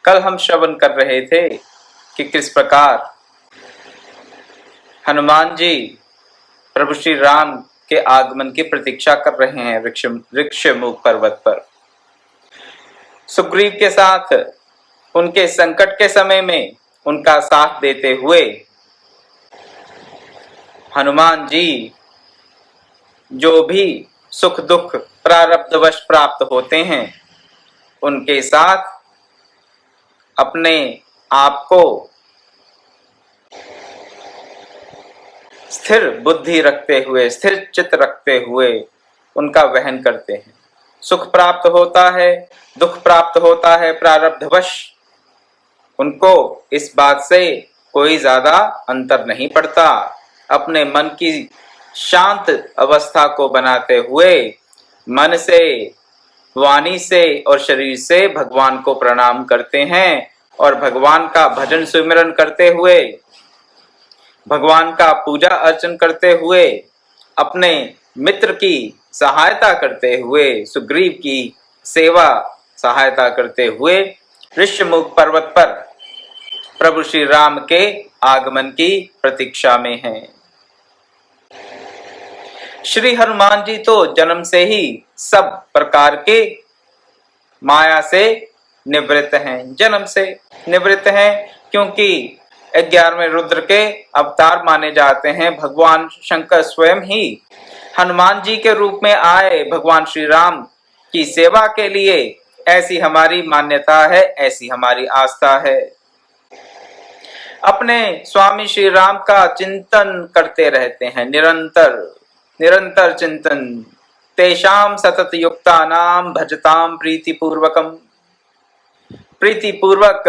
कल हम श्रवण कर रहे थे कि किस प्रकार हनुमान जी प्रभु श्री राम के आगमन की प्रतीक्षा कर रहे हैं ऋक्षमुख पर्वत पर। सुग्रीव के साथ उनके संकट के समय में उनका साथ देते हुए हनुमान जी जो भी सुख दुख प्रारब्धवश प्राप्त होते हैं उनके साथ अपने आप को स्थिर बुद्धि रखते हुए, स्थिर चित्त रखते हुए उनका वहन करते हैं। सुख प्राप्त होता है, दुख प्राप्त होता है प्रारब्धवश, उनको इस बात से कोई ज्यादा अंतर नहीं पड़ता। अपने मन की शांत अवस्था को बनाते हुए मन से, वाणी से और शरीर से भगवान को प्रणाम करते हैं और भगवान का भजन सुमिरन करते हुए, भगवान का पूजा अर्चन करते हुए, अपने मित्र की सहायता करते हुए, सुग्रीव की सेवा सहायता करते हुए ऋषमुख पर्वत पर प्रभु श्री राम के आगमन की प्रतीक्षा में हैं। श्री हनुमान जी तो जन्म से ही सब प्रकार के माया से निवृत्त हैं, जन्म से निवृत्त हैं, क्योंकि 11वें रुद्र के अवतार माने जाते हैं। भगवान शंकर स्वयं ही हनुमान जी के रूप में आए भगवान श्री राम की सेवा के लिए। ऐसी हमारी मान्यता है, ऐसी हमारी आस्था है। अपने स्वामी श्री राम का चिंतन करते रहते हैं, निरंतर चिंतन। तेषाम सतत युक्तानाम भजताम प्रीतिपूर्वकम, प्रीतिपूर्वक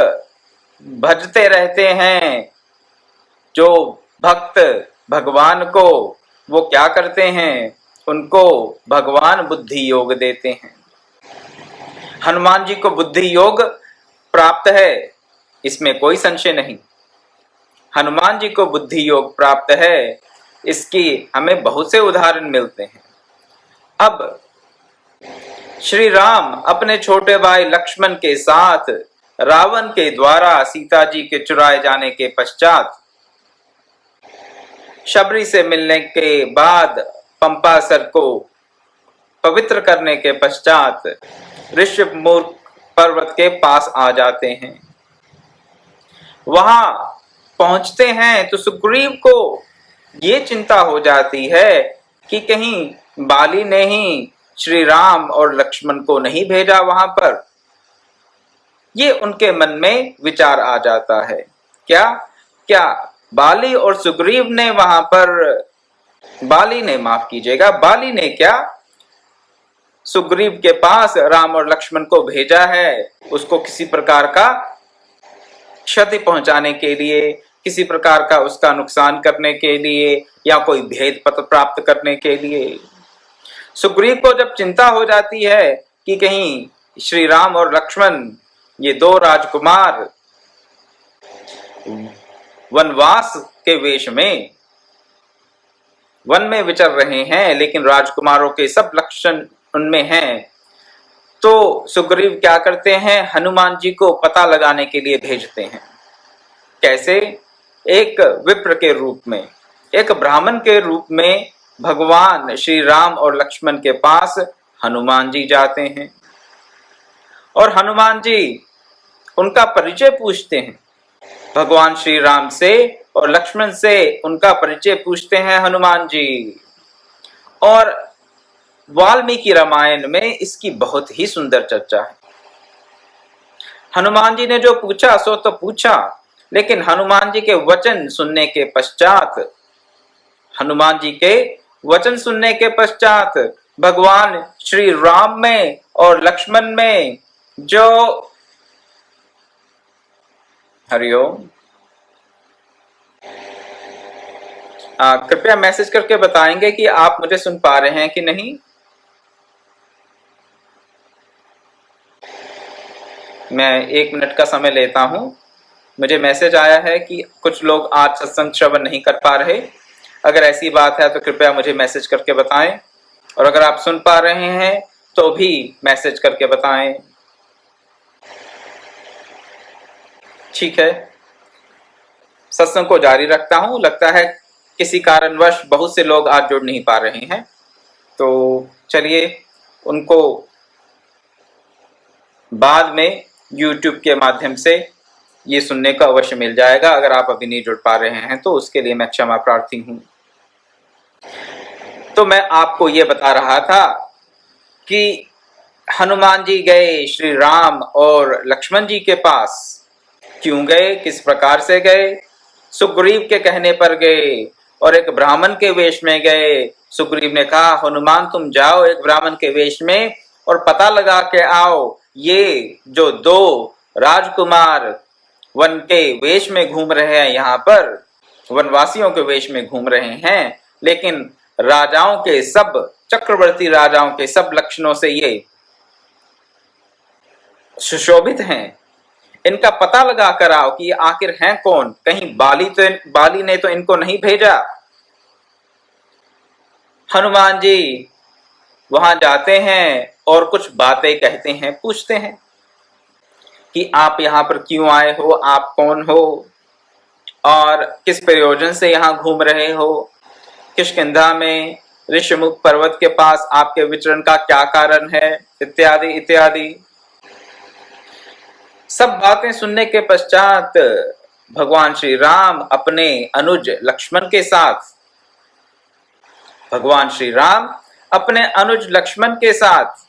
भजते रहते हैं। जो भक्त भगवान को वो क्या करते हैं, उनको भगवान बुद्धि योग देते हैं। हनुमान जी को बुद्धि योग प्राप्त है, इसमें कोई संशय नहीं। हनुमान जी को बुद्धि योग प्राप्त है, इसकी हमें बहुत से उदाहरण मिलते हैं। अब श्री राम अपने छोटे भाई लक्ष्मण के साथ रावण के द्वारा सीता जी के चुराए जाने के पश्चात, शबरी से मिलने के बाद, पंपासर को पवित्र करने के पश्चात ऋषमुख पर्वत के पास आ जाते हैं। वहां पहुंचते हैं तो सुग्रीव को ये चिंता हो जाती है कि कहीं बाली ने ही श्री राम और लक्ष्मण को नहीं भेजा वहां पर। ये उनके मन में विचार आ जाता है। क्या बाली और सुग्रीव ने वहां पर, बाली ने, माफ कीजिएगा, बाली ने क्या सुग्रीव के पास राम और लक्ष्मण को भेजा है उसको किसी प्रकार का क्षति पहुंचाने के लिए, किसी प्रकार का उसका नुकसान करने के लिए, या कोई भेद पत्र प्राप्त करने के लिए। सुग्रीव को जब चिंता हो जाती है कि कहीं श्री राम और लक्ष्मण, ये दो राजकुमार वनवास के वेश में वन में विचर रहे हैं, लेकिन राजकुमारों के सब लक्षण उनमें हैं, तो सुग्रीव क्या करते हैं, हनुमान जी को पता लगाने के लिए भेजते हैं। कैसे? एक विप्र के रूप में, एक ब्राह्मण के रूप में भगवान श्री राम और लक्ष्मण के पास हनुमान जी जाते हैं और हनुमान जी उनका परिचय पूछते हैं। भगवान श्री राम से और लक्ष्मण से उनका परिचय पूछते हैं हनुमान जी। और वाल्मीकि रामायण में इसकी बहुत ही सुंदर चर्चा है। हनुमान जी ने जो पूछा सो तो पूछा, लेकिन हनुमान जी के वचन सुनने के पश्चात, हनुमान जी के वचन सुनने के पश्चात भगवान श्री राम में और लक्ष्मण में जो, हरिओम, कृपया मैसेज करके बताएंगे कि आप मुझे सुन पा रहे हैं कि नहीं। मैं 1 मिनट का समय लेता हूं। मुझे मैसेज आया है कि कुछ लोग आज सत्संग श्रवण नहीं कर पा रहे। अगर ऐसी बात है तो कृपया मुझे मैसेज करके बताएं, और अगर आप सुन पा रहे हैं तो भी मैसेज करके बताएं। ठीक है, सत्संग को जारी रखता हूं। लगता है किसी कारणवश बहुत से लोग आज जुड़ नहीं पा रहे हैं, तो चलिए उनको बाद में YouTube के माध्यम से ये सुनने का अवश्य मिल जाएगा। अगर आप अभी नहीं जुड़ पा रहे हैं तो उसके लिए मैं क्षमा प्रार्थी हूं। तो मैं आपको ये बता रहा था कि हनुमान जी गए श्री राम और लक्ष्मण जी के पास। क्यों गए, किस प्रकार से गए? सुग्रीव के कहने पर गए और एक ब्राह्मण के वेश में गए। सुग्रीव ने कहा, हनुमान तुम जाओ एक ब्राह्मण के वेश में और पता लगा के आओ ये जो दो राजकुमार वन के वेश में घूम रहे हैं, यहाँ पर वनवासियों के वेश में घूम रहे हैं, लेकिन राजाओं के सब, चक्रवर्ती राजाओं के सब लक्षणों से ये सुशोभित हैं। इनका पता लगा कर आओ कि ये आखिर हैं कौन। कहीं बाली ने तो इनको नहीं भेजा। हनुमान जी वहां जाते हैं और कुछ बातें कहते हैं, पूछते हैं कि आप यहाँ पर क्यों आए हो, आप कौन हो और किस प्रयोजन से यहाँ घूम रहे हो, किष्किंधा में ऋषिमुख पर्वत के पास आपके विचरण का क्या कारण है, इत्यादि इत्यादि। सब बातें सुनने के पश्चात भगवान श्री राम अपने अनुज लक्ष्मण के साथ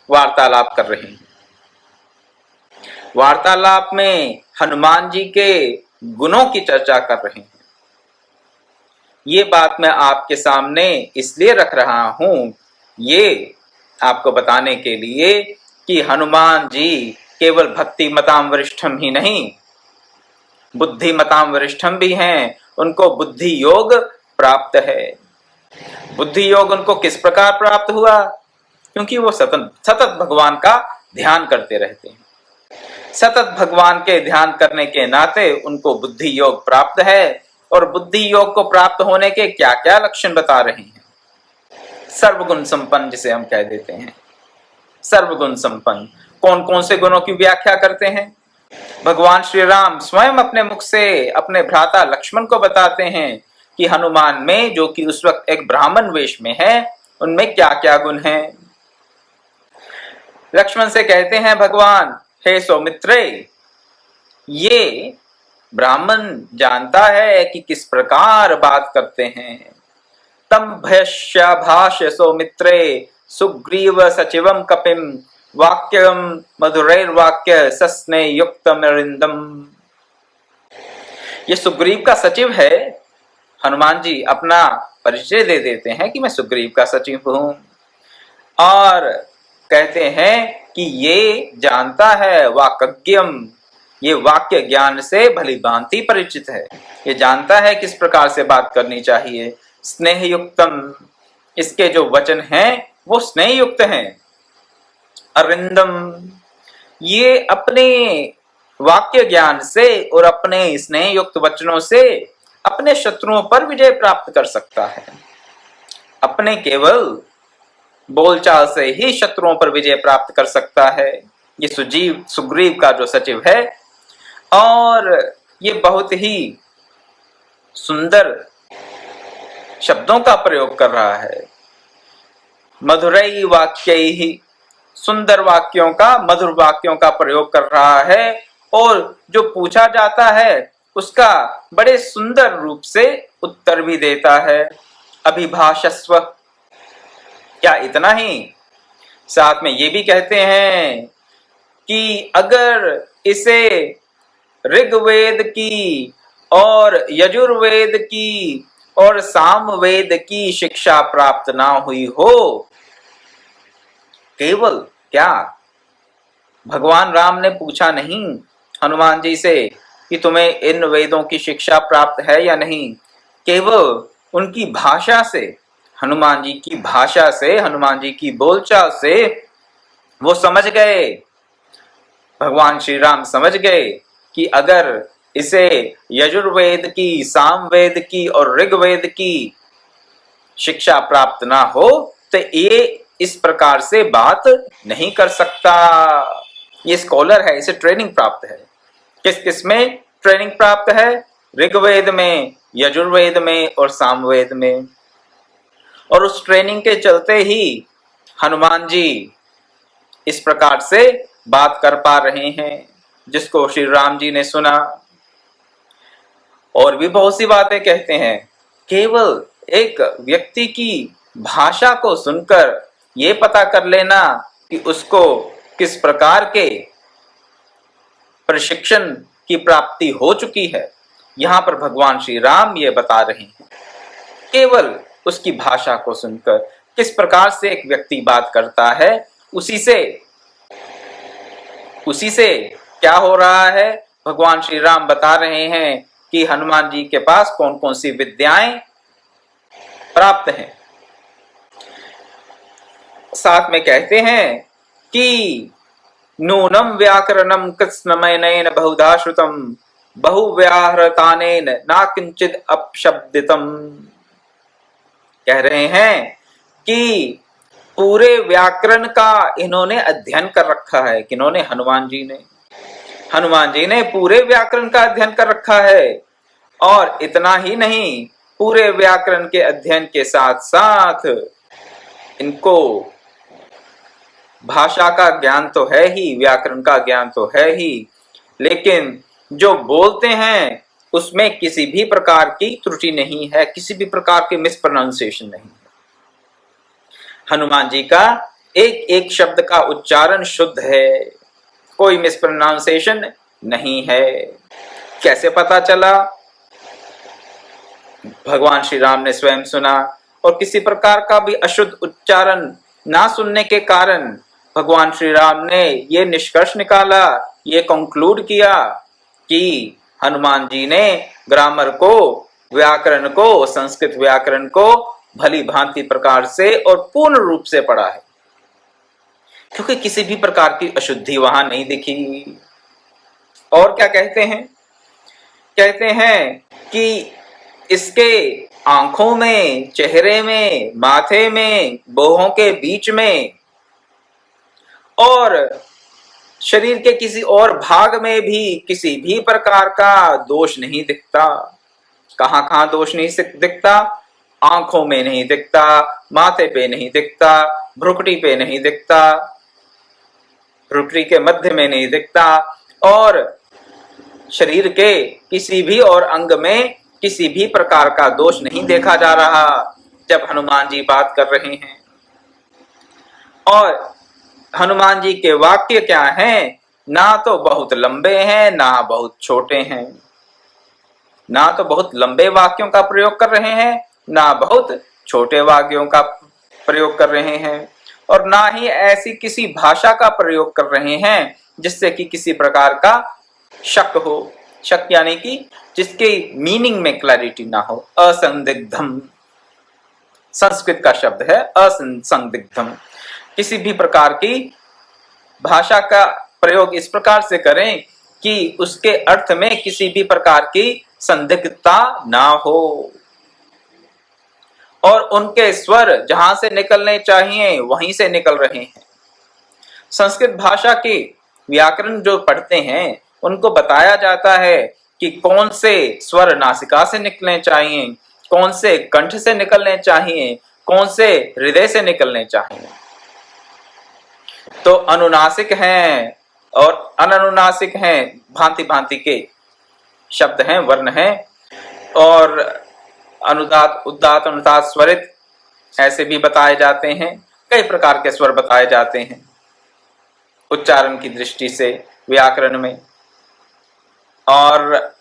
वार्तालाप कर रहे हैं। वार्तालाप में हनुमान जी के गुणों की चर्चा कर रहे हैं। ये बात मैं आपके सामने इसलिए रख रहा हूं, ये आपको बताने के लिए कि हनुमान जी केवल भक्ति मताम वरिष्ठम ही नहीं, बुद्धि मताम वरिष्ठम भी हैं। उनको बुद्धि योग प्राप्त है। बुद्धि योग उनको किस प्रकार प्राप्त हुआ? क्योंकि वो सतत भगवान का ध्यान करते रहते हैं। सतत भगवान के ध्यान करने के नाते उनको बुद्धि योग प्राप्त है। और बुद्धि योग को प्राप्त होने के क्या क्या लक्षण बता रहे हैं? सर्वगुण संपन्न, जिसे हम कह देते हैं सर्वगुण संपन्न। कौन कौन से गुणों की व्याख्या करते हैं? भगवान श्री राम स्वयं अपने मुख से अपने भ्राता लक्ष्मण को बताते हैं कि हनुमान में, जो कि उस वक्त एक ब्राह्मण वेश में है, उनमें क्या क्या गुण हैं। लक्ष्मण से कहते हैं भगवान, हे सौमित्रे, ये ब्राह्मण जानता है कि किस प्रकार बात करते हैं। तम भयस्याभाष्य सौमित्रे सुग्रीव सचिवम कपिम वाक्यम मधुरैर्वाक्य सस्ने युक्तम अरिंदम। ये सुग्रीव का सचिव है। हनुमान जी अपना परिचय दे देते हैं कि मैं सुग्रीव का सचिव हूं और कहते हैं कि ये जानता है वाक्यज्ञम, ये वाक्य ज्ञान से भली भांति परिचित है। ये जानता है किस प्रकार से बात करनी चाहिए। स्नेह युक्तम, इसके जो वचन हैं वो स्नेह युक्त हैं। अरिंदम, ये अपने वाक्य ज्ञान से और अपने स्नेह युक्त वचनों से अपने शत्रुओं पर विजय प्राप्त कर सकता है। अपने केवल बोलचाल से ही शत्रुओं पर विजय प्राप्त कर सकता है। ये सुग्रीव का जो सचिव है, और ये बहुत ही सुंदर शब्दों का प्रयोग कर रहा है। मधुरई वाक्यैहि, सुंदर वाक्यों का, मधुर वाक्यों का प्रयोग कर रहा है और जो पूछा जाता है उसका बड़े सुंदर रूप से उत्तर भी देता है। अभिभाषस्व, क्या इतना ही, साथ में ये भी कहते हैं कि अगर इसे ऋग्वेद की और यजुर्वेद की और सामवेद की शिक्षा प्राप्त ना हुई हो, केवल क्या, भगवान राम ने पूछा नहीं हनुमान जी से कि तुम्हें इन वेदों की शिक्षा प्राप्त है या नहीं, केवल उनकी भाषा से, हनुमान जी की भाषा से, हनुमान जी की बोलचाल से वो समझ गए, भगवान श्री राम समझ गए कि अगर इसे यजुर्वेद की, सामवेद की और ऋग्वेद की शिक्षा प्राप्त ना हो तो ये इस प्रकार से बात नहीं कर सकता। ये स्कॉलर है, इसे ट्रेनिंग प्राप्त है। किस किस में ट्रेनिंग प्राप्त है? ऋग्वेद में, यजुर्वेद में और सामवेद में। और उस ट्रेनिंग के चलते ही हनुमान जी इस प्रकार से बात कर पा रहे हैं, जिसको श्री राम जी ने सुना। और भी बहुत सी बातें कहते हैं। केवल एक व्यक्ति की भाषा को सुनकर ये पता कर लेना कि उसको किस प्रकार के प्रशिक्षण की प्राप्ति हो चुकी है, यहां पर भगवान श्री राम ये बता रहे हैं। केवल उसकी भाषा को सुनकर किस प्रकार से एक व्यक्ति बात करता है, उसी से क्या हो रहा है, भगवान श्री राम बता रहे हैं कि हनुमान जी के पास कौन कौन सी विद्याएं प्राप्त हैं। साथ में कहते हैं कि नूनम व्याकरणम कृत्स्नमयनेन बहुधा श्रुतम बहुव्याहृतानेन ना किंचित अपशब्दितम। कह रहे हैं कि पूरे व्याकरण का इन्होंने अध्ययन कर रखा है। किन्होंने? हनुमान जी ने पूरे व्याकरण का अध्ययन कर रखा है। और इतना ही नहीं, पूरे व्याकरण के अध्ययन के साथ साथ इनको भाषा का ज्ञान तो है ही, व्याकरण का ज्ञान तो है ही, लेकिन जो बोलते हैं उसमें किसी भी प्रकार की त्रुटि नहीं है, किसी भी प्रकार की मिसप्रोनाउंसिएशन नहीं है। हनुमान जी का एक एक शब्द का उच्चारण शुद्ध है, कोई मिसप्रोनाउंसिएशन नहीं है। कैसे पता चला? भगवान श्री राम ने स्वयं सुना, और किसी प्रकार का भी अशुद्ध उच्चारण ना सुनने के कारण भगवान श्री राम ने ये निष्कर्ष निकाला, ये कंक्लूड किया कि हनुमान जी ने ग्रामर को, व्याकरण को, संस्कृत व्याकरण को भली भांति प्रकार से और पूर्ण रूप से पढ़ा है, क्योंकि किसी भी प्रकार की अशुद्धि वहां नहीं दिखी। और क्या कहते हैं? कहते हैं कि इसके आंखों में, चेहरे में, माथे में, बाहों के बीच में और शरीर के किसी और भाग में भी किसी भी प्रकार का दोष नहीं दिखता। कहां दोष नहीं दिखता? आंखों में नहीं दिखता, माथे पे नहीं दिखता, भ्रुकुटी पे नहीं दिखता, भ्रुकुटी के मध्य में नहीं दिखता, और शरीर के किसी भी और अंग में किसी भी प्रकार का दोष नहीं देखा जा रहा जब हनुमान जी बात कर रहे हैं। और हनुमान जी के वाक्य क्या हैं? ना तो बहुत लंबे हैं, ना बहुत छोटे हैं। ना तो बहुत लंबे वाक्यों का प्रयोग कर रहे हैं, ना बहुत छोटे वाक्यों का प्रयोग कर रहे हैं, और ना ही ऐसी किसी भाषा का प्रयोग कर रहे हैं जिससे कि किसी प्रकार का शक हो। शक यानी कि जिसके मीनिंग में क्लैरिटी ना हो। असंदिग्धम संस्कृत का शब्द है, असंदिग्धम। किसी भी प्रकार की भाषा का प्रयोग इस प्रकार से करें कि उसके अर्थ में किसी भी प्रकार की संदिग्धता ना हो, और उनके स्वर जहां से निकलने चाहिए वहीं से निकल रहे हैं। संस्कृत भाषा के व्याकरण जो पढ़ते हैं उनको बताया जाता है कि कौन से स्वर नासिका से निकलने चाहिए, कौन से कंठ से निकलने चाहिए, कौन से हृदय से निकलने चाहिए। तो अनुनासिक हैं और अननुनासिक हैं, भांति भांति के शब्द हैं, वर्ण हैं, और अनुदात, उदात, अनुदात, स्वरित ऐसे भी बताए जाते हैं। कई प्रकार के स्वर बताए जाते हैं उच्चारण की दृष्टि से व्याकरण में। और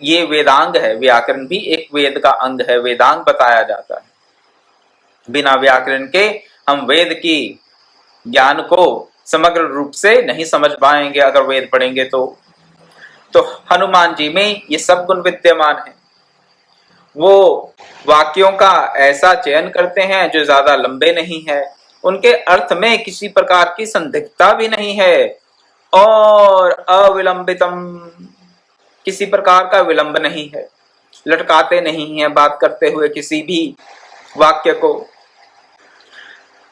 ये वेदांग है, व्याकरण भी एक वेद का अंग है, वेदांग बताया जाता है। बिना व्याकरण के हम वेद की ज्ञान को समग्र रूप से नहीं समझ पाएंगे अगर वेद पढ़ेंगे तो हनुमान जी में ये सब गुण विद्यमान है। वो वाक्यों का ऐसा चयन करते हैं जो ज्यादा लंबे नहीं है, उनके अर्थ में किसी प्रकार की संदिग्धता भी नहीं है, और अविलंबितम, किसी प्रकार का विलंब नहीं है, लटकाते नहीं है बात करते हुए किसी भी वाक्य को।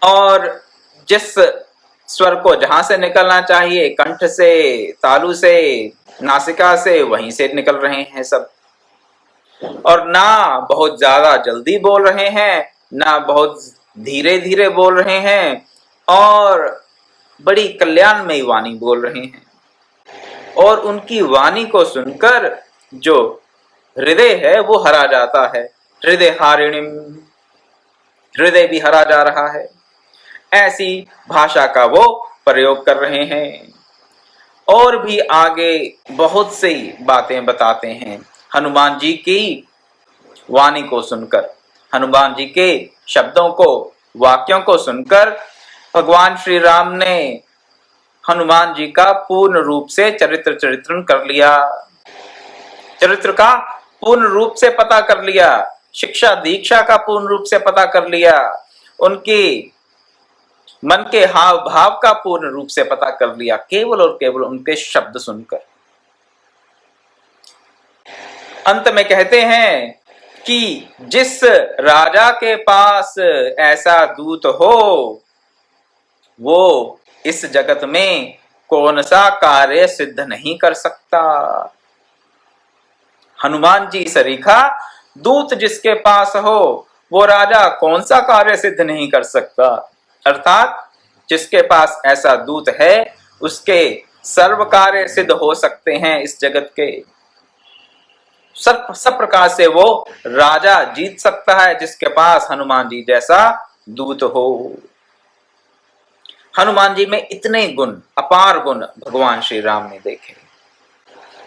और जिस स्वर को जहां से निकलना चाहिए, कंठ से, तालु से, नासिका से, वहीं से निकल रहे हैं सब। और ना बहुत ज्यादा जल्दी बोल रहे हैं, ना बहुत धीरे धीरे बोल रहे हैं, और बड़ी कल्याणमयी वाणी बोल रहे हैं। और उनकी वाणी को सुनकर जो हृदय है वो हरा जाता है। हृदय हारिणीम, हृदय भी हरा जा रहा है। ऐसी भाषा का वो प्रयोग कर रहे हैं। और भी आगे बहुत सी बातें बताते हैं। हनुमान जी की वाणी को सुनकर, हनुमान जी के शब्दों को, वाक्यों को सुनकर भगवान श्री राम ने हनुमान जी का पूर्ण रूप से चरित्रण कर लिया, चरित्र का पूर्ण रूप से पता कर लिया, शिक्षा दीक्षा का पूर्ण रूप से पता कर लिया, उनकी मन के हाव भाव का पूर्ण रूप से पता कर लिया, केवल और केवल उनके शब्द सुनकर। अंत में कहते हैं कि जिस राजा के पास ऐसा दूत हो, वो इस जगत में कौन सा कार्य सिद्ध नहीं कर सकता। हनुमान जी सरीखा दूत जिसके पास हो, वो राजा कौन सा कार्य सिद्ध नहीं कर सकता। अर्थात जिसके पास ऐसा दूत है, उसके सर्व कार्य सिद्ध हो सकते हैं इस जगत के। सब प्रकार से वो राजा जीत सकता है जिसके पास हनुमान जी जैसा दूत हो। हनुमान जी में इतने गुण, अपार गुण भगवान श्री राम ने देखे।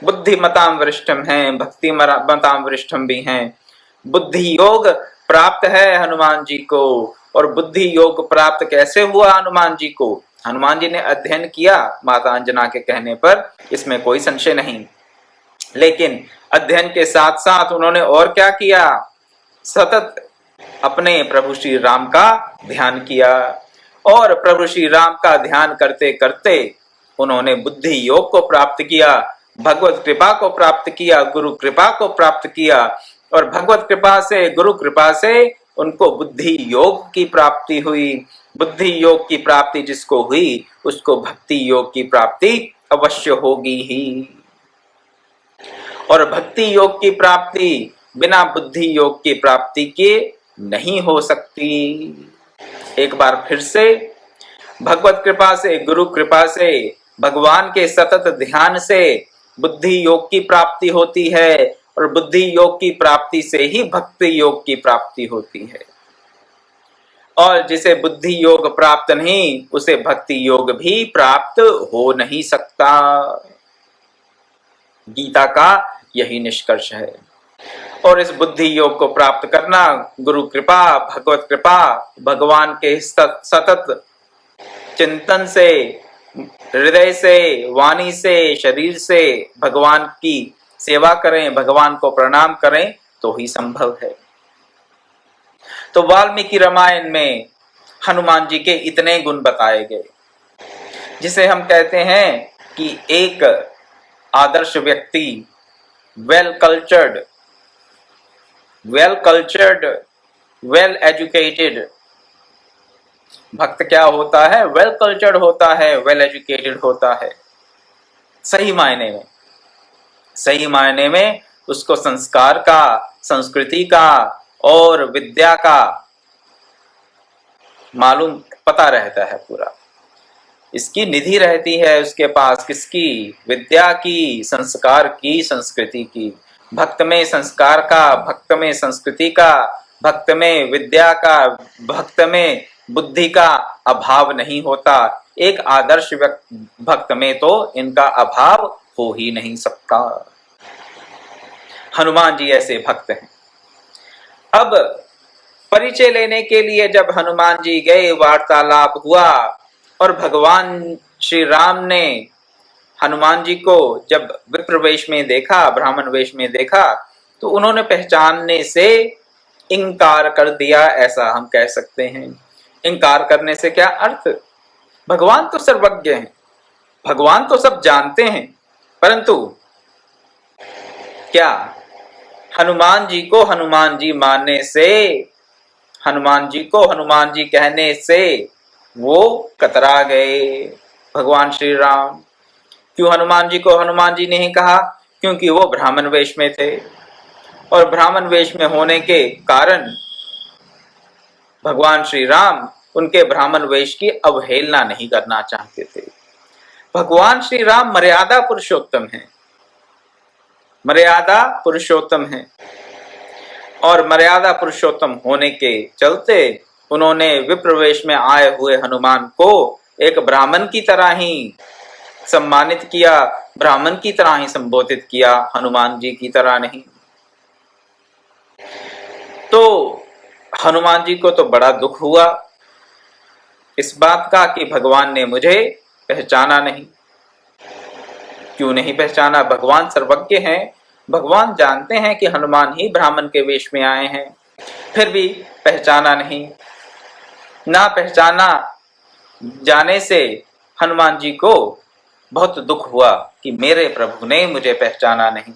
बुद्धिमताम वरिष्ठम हैं, भक्ति मताम वरिष्ठम भी हैं। बुद्धि योग प्राप्त है हनुमान जी को। और बुद्धि योग प्राप्त कैसे हुआ हनुमान जी को? हनुमान जी ने अध्ययन किया माता अंजना के कहने पर, इसमें कोई संशय नहीं। लेकिन अध्ययन के साथ साथ उन्होंने और क्या किया? सतत अपने प्रभु श्री राम का ध्यान किया। और प्रभु श्री राम का ध्यान करते करते उन्होंने बुद्धि योग को प्राप्त किया, भगवत कृपा को प्राप्त किया, गुरु कृपा को प्राप्त किया। और भगवत कृपा से, गुरु कृपा से उनको बुद्धि योग की प्राप्ति हुई। बुद्धि योग की प्राप्ति जिसको हुई, उसको भक्ति योग की प्राप्ति अवश्य होगी ही। और भक्ति योग की प्राप्ति बिना बुद्धि योग की प्राप्ति के नहीं हो सकती। एक बार फिर से भगवत कृपा से, गुरु कृपा से, भगवान के सतत ध्यान से बुद्धि योग की प्राप्ति होती है। और बुद्धि योग की प्राप्ति से ही भक्ति योग की प्राप्ति होती है। और जिसे बुद्धि योग प्राप्त नहीं, उसे भक्ति योग भी प्राप्त हो नहीं सकता। गीता का यही निष्कर्ष है। और इस बुद्धि योग को प्राप्त करना गुरु कृपा, भगवत कृपा, भगवान के सतत चिंतन से, हृदय से, वाणी से, शरीर से भगवान की सेवा करें, भगवान को प्रणाम करें तो ही संभव है। तो वाल्मीकि रामायण में हनुमान जी के इतने गुण बताए गए, जिसे हम कहते हैं कि एक आदर्श व्यक्ति, वेल कल्चर्ड, वेल एजुकेटेड भक्त क्या होता है? वेल कल्चर्ड होता है, वेल एजुकेटेड होता है। सही मायने में उसको संस्कार का, संस्कृति का और विद्या का मालूम पता रहता है पूरा। इसकी निधि रहती है उसके पास, किसकी? विद्या की, संस्कार की, संस्कृति की। भक्त में संस्कार का, भक्त में संस्कृति का, भक्त में विद्या का, भक्त में बुद्धि का अभाव नहीं होता। एक आदर्श भक्त में तो इनका अभाव हो ही नहीं सकता। हनुमान जी ऐसे भक्त हैं। अब परिचय लेने के लिए जब हनुमान जी गए, वार्तालाप हुआ और भगवान श्री राम ने हनुमान जी को जब विप्र वेश में देखा, ब्राह्मण वेश में देखा, तो उन्होंने पहचानने से इनकार कर दिया, ऐसा हम कह सकते हैं। इनकार करने से क्या अर्थ? भगवान तो सर्वज्ञ हैं, भगवान तो सब जानते हैं, परंतु क्या हनुमान जी को हनुमान जी मानने से, हनुमान जी को हनुमान जी कहने से वो कतरा गए भगवान श्री राम। क्यों हनुमान जी को हनुमान जी ने ही कहा? क्योंकि वो ब्राह्मण वेश में थे, और ब्राह्मण वेश में होने के कारण भगवान श्री राम उनके ब्राह्मण वेश की अवहेलना नहीं करना चाहते थे। भगवान श्री राम मर्यादा पुरुषोत्तम है, मर्यादा पुरुषोत्तम है, और मर्यादा पुरुषोत्तम होने के चलते उन्होंने विप्रवेश में आए हुए हनुमान को एक ब्राह्मण की तरह ही सम्मानित किया, ब्राह्मण की तरह ही संबोधित किया, हनुमान जी की तरह नहीं। तो हनुमान जी को तो बड़ा दुख हुआ इस बात का कि भगवान ने मुझे पहचाना नहीं। क्यों नहीं पहचाना? भगवान सर्वज्ञ हैं, भगवान जानते हैं कि हनुमान ही ब्राह्मण के वेश में आए हैं, फिर भी पहचाना नहीं। ना पहचाना जाने से हनुमान जी को बहुत दुख हुआ कि मेरे प्रभु ने मुझे पहचाना नहीं।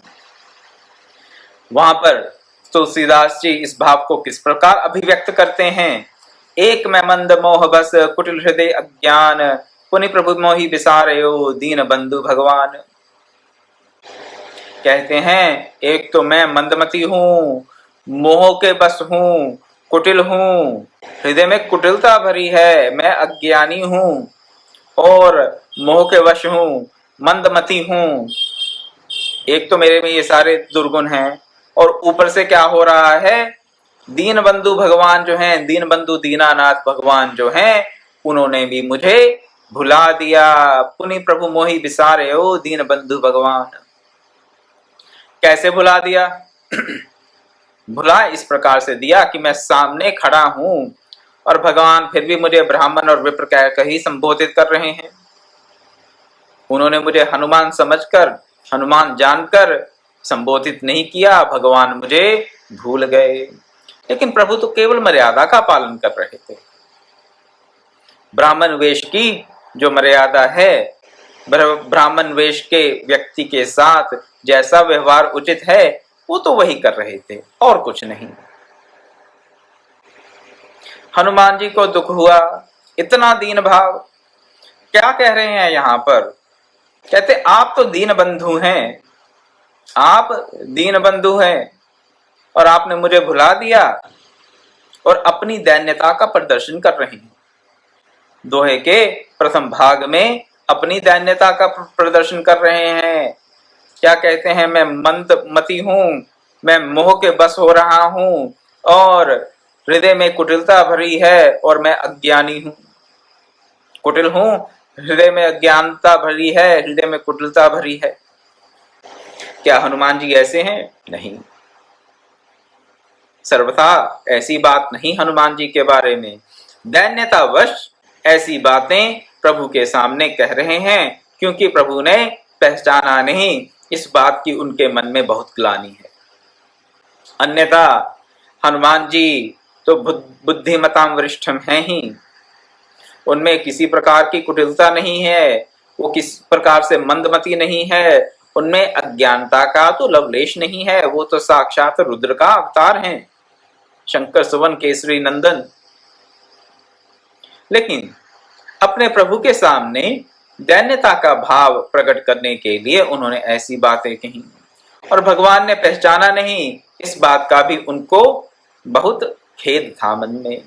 वहां पर तुलसीदास जी इस भाव को किस प्रकार अभिव्यक्त करते हैं? एक मैं मंद मोह बस कुटिल हृदय अज्ञान, पुनि प्रभु मोहि विसारयो दीन बंधु भगवान। कहते हैं एक तो मैं मंदमती हूँ, मोह के बस हूँ, कुटिल हूँ, हृदय में कुटिलता भरी है, मैं अज्ञानी हूँ और मोह के वश हूँ, मंदमती हूँ। एक तो मेरे में ये सारे दुर्गुण हैं, और ऊपर से क्या हो रहा है? दीन बंधु भगवान जो हैं, दीन बंधु दीनानाथ भगवान जो हैं, उन्होंने भी मुझे भुला दिया। पुनि प्रभु मोहि विसारे ओ दीन बंधु भगवान। कैसे भुला दिया? भुला इस प्रकार से दिया कि मैं सामने खड़ा हूं और भगवान फिर भी मुझे ब्राह्मण और विप्र कहकर ही संबोधित कर रहे हैं। उन्होंने मुझे हनुमान समझकर, हनुमान जानकर संबोधित नहीं किया, भगवान मुझे भूल गए। लेकिन प्रभु तो केवल मर्यादा का पालन कर रहे थे। ब्राह्मण वेश की जो मर्यादा है, ब्राह्मण वेश के व्यक्ति के साथ जैसा व्यवहार उचित है, वो तो वही कर रहे थे और कुछ नहीं। हनुमान जी को दुख हुआ, इतना दीन भाव। क्या कह रहे हैं यहां पर? कहते आप तो दीन बंधु हैं, आप दीन बंधु हैं और आपने मुझे भुला दिया और अपनी दैन्यता का प्रदर्शन कर रहे हैं। दोहे के प्रथम भाग में अपनी दैन्यता का प्रदर्शन कर रहे हैं। क्या कहते हैं? मैं मंदमती हूं, मैं मोह के बस हो रहा हूं और हृदय में कुटिलता भरी है और मैं अज्ञानी हूं, कुटिल हूं, हृदय में अज्ञानता भरी है, हृदय में कुटिलता भरी है। क्या हनुमान जी ऐसे हैं? नहीं, सर्वथा ऐसी बात नहीं हनुमान जी के बारे में। दैन्यतावश ऐसी बातें प्रभु के सामने कह रहे हैं क्योंकि प्रभु ने पहचाना नहीं, इस बात की उनके मन में बहुत ग्लानि है। अन्यथा हनुमान जी तो बुद्धिमताम वरिष्ठम हैं ही, उनमें किसी प्रकार की कुटिलता नहीं है, वो किस प्रकार से मंदमती नहीं है, उनमें अज्ञानता का तो लवलेश नहीं है। वो तो साक्षात रुद्र का अवतार हैं, शंकर सुवन केसरी नंदन। लेकिन अपने प्रभु के सामने दैन्यता का भाव प्रकट करने के लिए उन्होंने ऐसी बातें कही और भगवान ने पहचाना नहीं, इस बात का भी उनको बहुत खेद था मन में।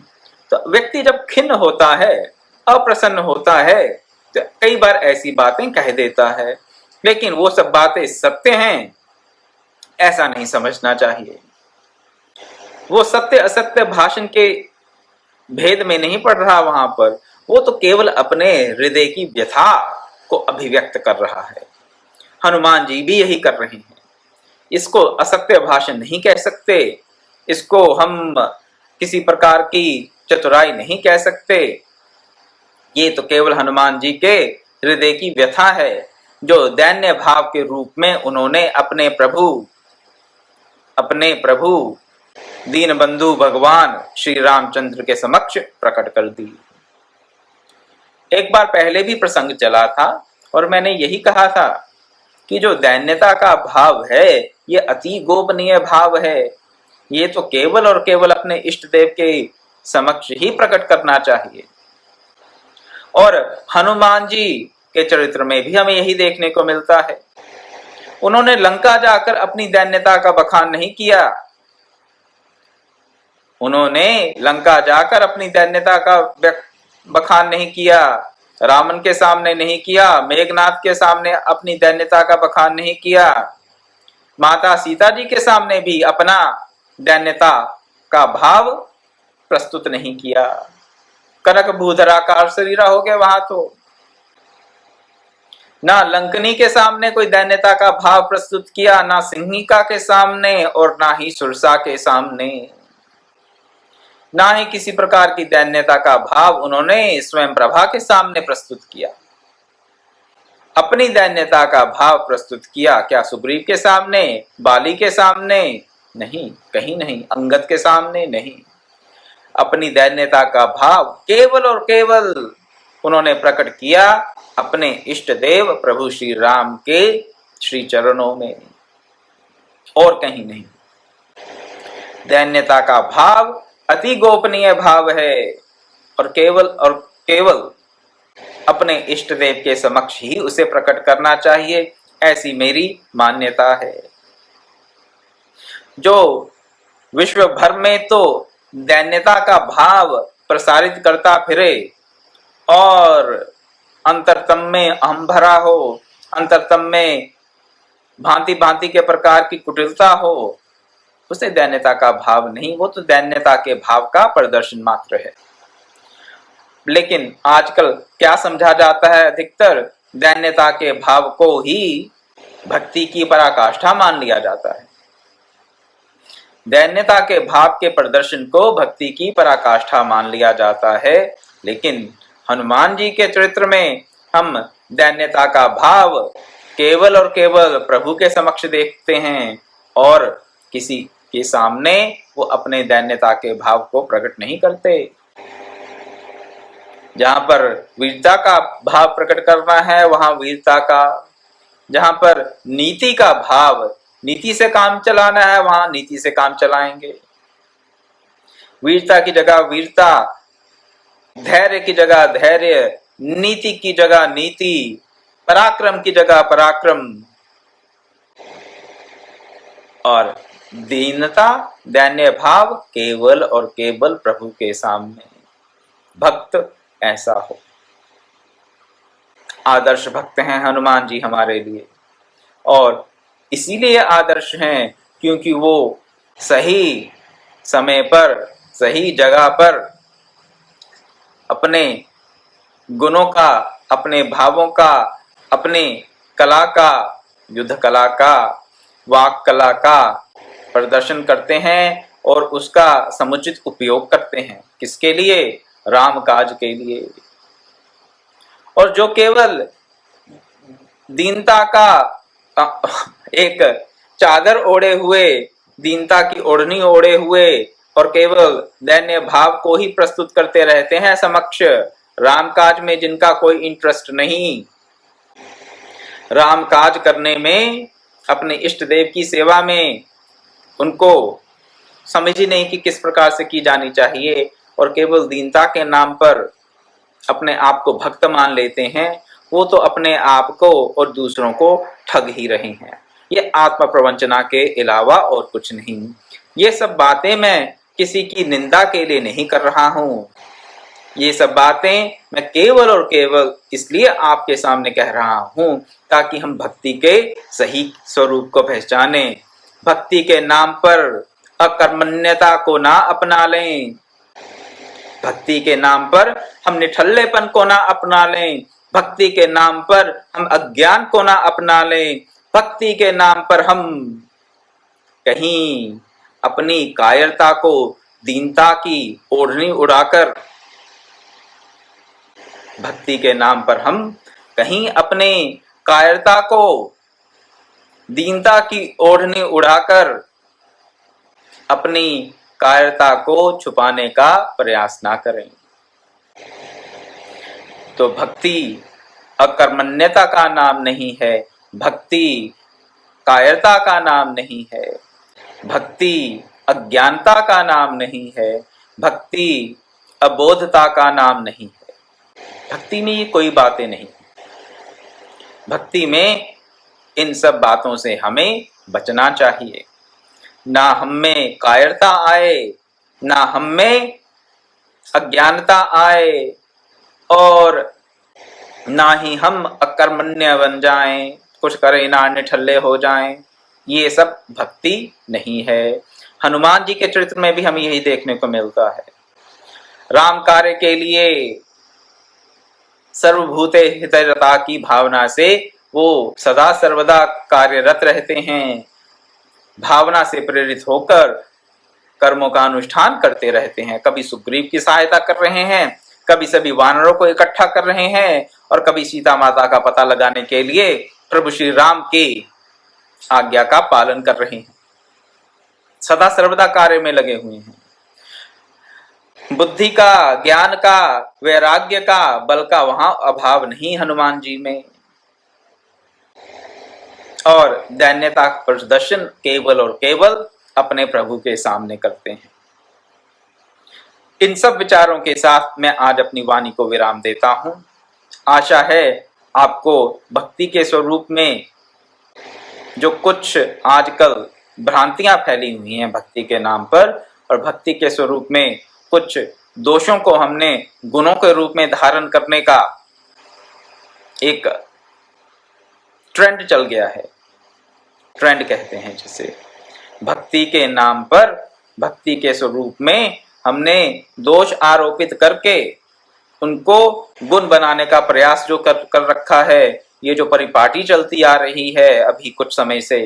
तो व्यक्ति जब खिन्न होता है, अप्रसन्न होता है, तो कई बार ऐसी बातें कह देता है, लेकिन वो सब बातें सत्य हैं ऐसा नहीं समझना चाहिए। वो सत्य असत्य भाषण के भेद में नहीं पड़ रहा वहां पर, वो तो केवल अपने हृदय की व्यथा को अभिव्यक्त कर रहा है। हनुमान जी भी यही कर रहे हैं। इसको असत्य भाषण नहीं कह सकते, इसको हम किसी प्रकार की चतुराई नहीं कह सकते। ये तो केवल हनुमान जी के हृदय की व्यथा है, जो दैन्य भाव के रूप में उन्होंने अपने प्रभु दीन बंधु भगवान श्री रामचंद्र के समक्ष प्रकट कर दी। एक बार पहले भी प्रसंग चला था और मैंने यही कहा था कि जो दैन्यता का भाव है ये अति गोपनीय भाव है। ये तो केवल और केवल अपने इष्ट देव के समक्ष ही प्रकट करना चाहिए। और हनुमान जी के चरित्र में भी हमें यही देखने को मिलता है। उन्होंने लंका जाकर अपनी दैन्यता का बखान नहीं किया, उन्होंने लंका जाकर अपनी दैन्यता का बखान नहीं किया, रावण के सामने नहीं किया, मेघनाथ के सामने अपनी दैन्यता का बखान नहीं किया, माता सीता जी के सामने भी अपना दैन्यता का भाव प्रस्तुत नहीं किया। कनक भूधराकार शरीरा हो गए वहां तो। ना लंकनी के सामने कोई दैन्यता का भाव प्रस्तुत किया, ना सिंहिका के सामने और ना ही सुरसा के सामने, ना ही किसी प्रकार की दैन्यता का भाव उन्होंने स्वयं प्रभा के सामने प्रस्तुत किया। अपनी दैन्यता का भाव प्रस्तुत किया क्या सुग्रीव के सामने, बाली के सामने? नहीं, कहीं नहीं, अंगद के सामने नहीं। अपनी दैन्यता का भाव केवल और केवल उन्होंने प्रकट किया अपने इष्ट देव प्रभु श्री राम के श्री चरणों में, और कहीं नहीं। दैन्यता का भाव अति गोपनीय भाव है और केवल अपने इष्ट देव के समक्ष ही उसे प्रकट करना चाहिए, ऐसी मेरी मान्यता है। जो विश्व भर में तो दैन्यता का भाव प्रसारित करता फिरे और अंतरतम में अहम भरा हो, अंतरतम में भांति भांति के प्रकार की कुटिलता हो, उसे दैन्यता का भाव नहीं, वो तो दैन्यता के भाव का प्रदर्शन मात्र है। लेकिन आजकल क्या समझा जाता है? अधिकतर दैन्यता के भाव को ही भक्ति की पराकाष्ठा मान लिया जाता है। दैन्यता के भाव के प्रदर्शन को भक्ति की पराकाष्ठा मान लिया जाता है, लेकिन हनुमान जी के चरित्र में हम दैन्यता का भाव केवल और केवल प्रभु के समक्ष देखते हैं और किसी के सामने वो अपने दैन्यता के भाव को प्रकट नहीं करते। जहां पर वीरता का भाव प्रकट करना है वहां वीरता का, जहां पर नीति का भाव, नीति से काम चलाना है वहां नीति से काम चलाएंगे। वीरता की जगह वीरता, धैर्य की जगह धैर्य, नीति की जगह नीति, पराक्रम की जगह पराक्रम, और दीनता दैन्य भाव केवल और केवल प्रभु के सामने। भक्त ऐसा हो। आदर्श भक्त हैं हनुमान जी हमारे लिए, और इसीलिए आदर्श हैं क्योंकि वो सही समय पर सही जगह पर अपने गुणों का, अपने भावों का, अपने कला का, युद्ध कला का, वाक कला का प्रदर्शन करते हैं और उसका समुचित उपयोग करते हैं। किसके लिए? राम काज के लिए। और जो केवल दीनता का एक चादर ओढ़े हुए, दीनता की ओढ़नी ओढ़े हुए और केवल दैन्य भाव को ही प्रस्तुत करते रहते हैं समक्ष, राम काज में जिनका कोई इंटरेस्ट नहीं, राम काज करने में, अपने इष्ट देव की सेवा में उनको समझ ही नहीं कि किस प्रकार से की जानी चाहिए, और केवल दीनता के नाम पर अपने आप को भक्त मान लेते हैं, वो तो अपने आप को और दूसरों को ठग ही रहे हैं। ये आत्म प्रवंचना के अलावा और कुछ नहीं। ये सब बातें मैं किसी की निंदा के लिए नहीं कर रहा हूँ, ये सब बातें मैं केवल और केवल इसलिए आपके सामने कह रहा हूँ ताकि हम भक्ति के सही स्वरूप को पहचाने, भक्ति के नाम पर अकर्मण्यता को ना अपना लें, भक्ति के नाम पर हम निठल्लेपन को ना अपना लें, भक्ति के नाम पर हम अज्ञान को ना अपना लें, भक्ति के नाम पर हम कहीं अपनी कायरता को, दीनता की ओढ़नी उड़ाकर, भक्ति के नाम पर हम कहीं अपने कायरता को, दीनता की ओढ़नी उड़ाकर अपनी कायरता को छुपाने का प्रयास ना करें। तो भक्ति अकर्मण्यता का नाम नहीं है, भक्ति कायरता का नाम नहीं है, भक्ति अज्ञानता का नाम नहीं है, भक्ति अबोधता का नाम नहीं है। भक्ति में ये कोई बातें नहीं। भक्ति में इन सब बातों से हमें बचना चाहिए। ना हम में कायरता आए, ना हम में अज्ञानता आए, और ना ही हम अकर्मण्य बन जाएं, कुछ करें ना निठल्ले हो जाएं। ये सब भक्ति नहीं है। हनुमान जी के चरित्र में भी हमें यही देखने को मिलता है। राम कार्य के लिए सर्वभूते हितरता की भावना से वो सदा सर्वदा कार्यरत रहते हैं। भावना से प्रेरित होकर कर्मों का अनुष्ठान करते रहते हैं। कभी सुग्रीव की सहायता कर रहे हैं, कभी सभी वानरों को इकट्ठा कर रहे हैं, और कभी सीता माता का पता लगाने के लिए प्रभु श्री राम की आज्ञा का पालन कर रहे हैं। सदा सर्वदा कार्य में लगे हुए हैं। बुद्धि का, ज्ञान का, वैराग्य का, बल का वहां अभाव नहीं हनुमान जी में, और दैन्यता प्रदर्शन केवल और केवल अपने प्रभु के सामने करते हैं। इन सब विचारों के साथ मैं आज अपनी वाणी को विराम देता हूं। आशा है आपको भक्ति के स्वरूप में जो कुछ आजकल भ्रांतियां फैली हुई हैं भक्ति के नाम पर, और भक्ति के स्वरूप में कुछ दोषों को हमने गुणों के रूप में धारण करने का एक ट्रेंड चल गया है। ट्रेंड कहते हैं जिसे, भक्ति के नाम पर, भक्ति के स्वरूप में हमने दोष आरोपित करके उनको गुण बनाने का प्रयास जो कर रखा है। ये जो परिपाटी चलती आ रही है अभी कुछ समय से,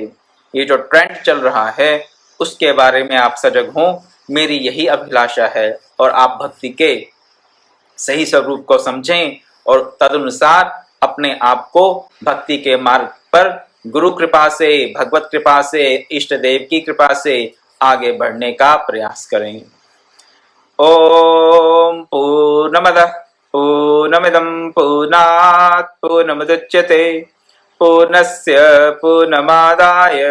ये जो ट्रेंड चल रहा है, उसके बारे में आप सजग हों, मेरी यही अभिलाषा है। और आप भक्ति के सही स्वरूप को समझें और तदनुसार अपने आप को भक्ति के मार्ग पर गुरु कृपा से, भगवत कृपा से, इष्ट देव की कृपा से आगे बढ़ने का प्रयास करें। ओम पूर्णमदः पूर्णमिदं पूर्णात् पूर्णमुदच्यते पूर्णस्य पूर्णमादाय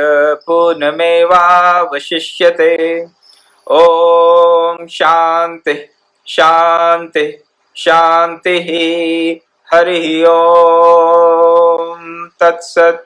पूर्णमेवावशिष्यते। ओम शांति शांति शांति। हरि ओम तत्सत्।